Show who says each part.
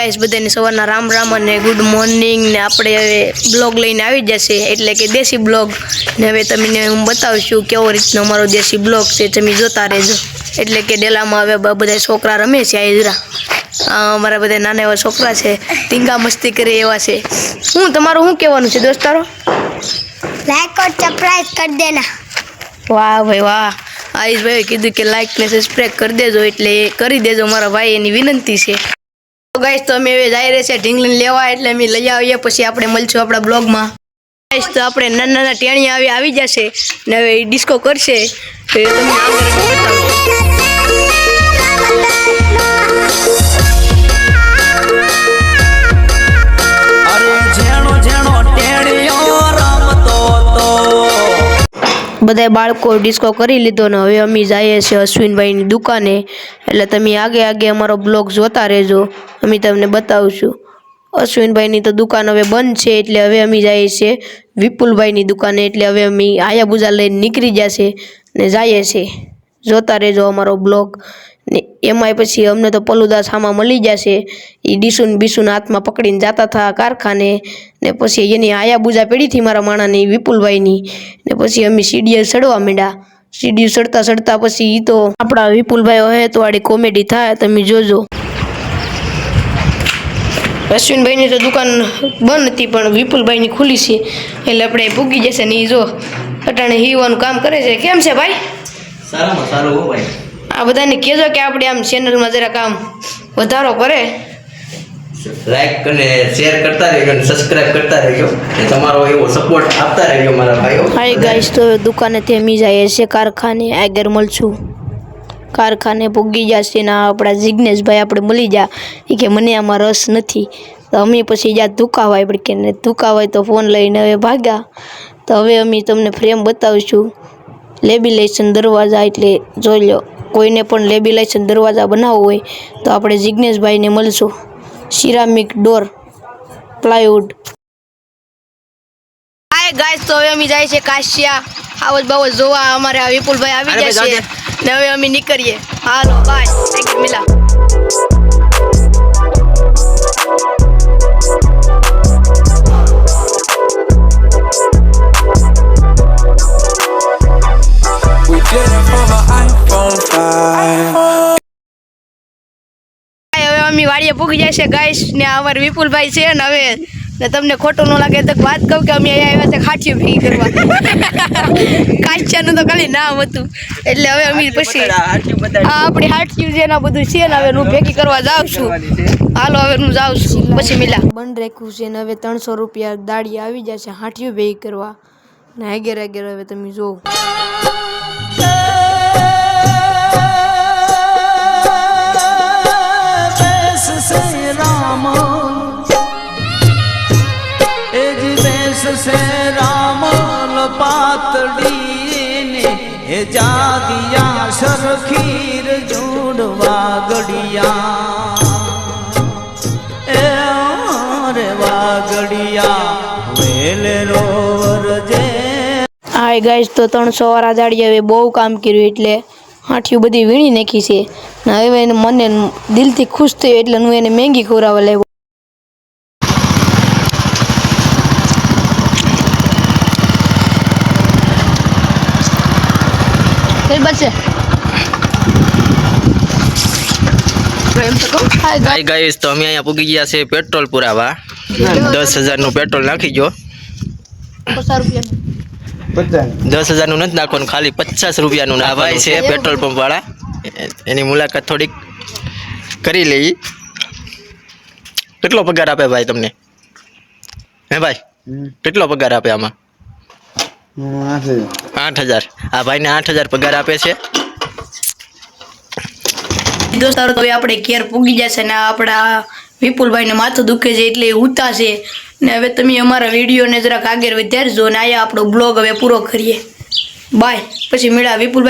Speaker 1: guys બધાને સવારના રામ રામ અને ગુડ મોર્નિંગ ને આપણે હવે બ્લોગ લઈને આવી જશે એટલે કે દેશી બ્લોગ ને હવે તમને હું બતાવું છું કેવો રીતનો અમારો દેશી બ્લોગ છે તમે જોતા રહેજો એટલે કે ડેલામાં હવે બધા છોકરા રમે છે આ ઇજરા અમારા બધા નાના એવા છોકરા છે ટીંગા મસ્તી કરે એવા છે તમારું શું કહેવાનું છે દોસ્તારો
Speaker 2: લાઈક और सब्सक्राइब कर देना
Speaker 1: वाह भाई वाह आयुष भाई कीधु के लाइक ने सब्सक्राइब कर देजो એટલે કરી દેજો મારા ભાઈ એની વિનંતી છે તો ગાઈસ તો અમે હવે જઈ રહ્યા છે ઢીંગલીને લેવા એટલે અમે લઈ આવીએ પછી આપણે મળશું આપણા બ્લોગમાં ગાઈસ તો આપણે નાના ટેણીયા આવી જશે ને હવે ડિસ્કો કરશે તો એ તમને આગળ બતાવું બધા બાળકો ડિસ્કો કરી લીધો ને હવે અમે જઈએ છીએ અશ્વિનભાઈની દુકાને એટલે તમે આગે અમારો બ્લોગ જોતા રહેજો અમે તમને બતાવશું અશ્વિનભાઈની તો દુકાન હવે બંધ છે એટલે હવે અમે જઈએ છીએ વિપુલભાઈની દુકાને એટલે હવે અમે આયા બુજા લઈને નીકળી જશે ને જઈએ છીએ જોતા રહેજો અમારો બ્લોગ ને એમાંય પછી અમને તો પલુદાસ આમાં મળી જશે એ ડીસુન બીસુન હાથમાં પકડીને જતા હતા કારખાને ને પછી એની આયા બુજા પેઢીથી મારા માણાની વિપુલભાઈની ને પછી અમે સીડીએ ચડવા માંડ્યા સીડીએ ચડતા પછી એ તો આપણા વિપુલભાઈ હોય તો આડી કોમેડી થાય તમે જોજો અશ્વિનભાઈની તો દુકાન બંધ હતી પણ વિપુલભાઈની ખુલ્લી છે એટલે આપણે પૂગી જશે ને એ જો અટાણે હીવાનું કામ કરે છે કેમ છે ભાઈ
Speaker 3: સારામાં સારું હો ભાઈ
Speaker 1: આ બધાને કહેજો કે આપણે આમ ચેનલમાં જરાક આમ વધારો કરે
Speaker 3: લાઈક અને શેર કરતા રહેજો અને સબસ્ક્રાઇબ કરતા રહેજો અને તમારો એવો સપોર્ટ આપતા રહેજો મારા ભાઈઓ
Speaker 1: હાય ગાઈસ તો દુકાને તે મી જાય છે કારખાને આગળ મળશું કારખાને પૂગી જશે ને આપણા જિગ્નેશભાઈ આપણે મળી જા એ કે મને આમાં રસ નથી તો અમે પછી જ્યાં ધુકાવાય પડી કે ને ધુકાવાય તો ફોન લઈને હવે ભાગ્યા તો હવે અમે તમને ફ્રેમ બતાવીશું લેબિલેશન દરવાજા એટલે જોઈ લો કોઈને પણ લેબિલેશન દરવાજા બનાવવો હોય તો આપણે જિગ્નેશભાઈને મળશું ceramic door plywood hi guys તો હવે અમે જાય છે કાશિયા આવજ બાવજ જોવા અમારે આ વિપુલભાઈ આવી જશે ને હવે અમે નીકળીએ હાલો બાય થેન્ક યુ મિલા અમે વાડીએ પૂગી જાય છે ગાઈસ ને અમારે વિપુલભાઈ છે ને હવે ને તમને ખોટું ન લાગે તો વાત કહું કે અમે અહીંયા આવ્યા છે ખાટીઓ ભેગી કરવા કાચિયાનું તો ખાલી નામ હતું એટલે હવે અમે પછી આપણી હાટીઓ છે ને બધું છે ને હવે હું ભેગી કરવા જાઉં છું હાલો હવે હું જાઉં છું પછી મિલા બંધ રાખ્યું છે ને હવે 300 રૂપિયા દાડી આવી જશે હાટીઓ ભેગી કરવા ને આગળ હવે તમે જોવો
Speaker 4: से रामल पातड़ी ने हे जागिया सरखीर जोड़वा गड़िया ए रे वागड़िया वेले रोवर जे
Speaker 1: હાય ગાઈસ તો 300 વાળા દાડી હવે બહુ કામ કર્યું એટલે હાઠિયું બધી વીણી નાખી છે ને હવે એને મને દિલથી ખુશ થયો એટલે હું એને મહેંગી ખવડાવવા લાવ્યો
Speaker 3: હાય ગાઈસ તો અમે અહીંયા પૂગી ગયા છે પેટ્રોલ પુરાવા 10,000 નું પેટ્રોલ નાખી જો 10,000 નું નથી નાખવાનું ખાલી 50 રૂપિયાનું ના ભાઈ છે પેટ્રોલ પંપ વાળા એની મુલાકાત થોડીક કરી લઈ કેટલો પગાર આપે ભાઈ તમને હે ભાઈ કેટલો પગાર આપે આમાં 8,000 આ ભાઈને 8,000 પગાર આપે છે
Speaker 1: દોસ્તારો તો આપણે ઘેર પૂગી જશે ને આપણા વિપુલભાઈને માથું દુખે છે એટલે ઉતા છે ને હવે તમે અમારા વિડીયોને જરાક આગળ વધારજો ને આયા આપણો બ્લોગ હવે પૂરો કરીએ બાય પછી મળ્યા વિપુલભાઈ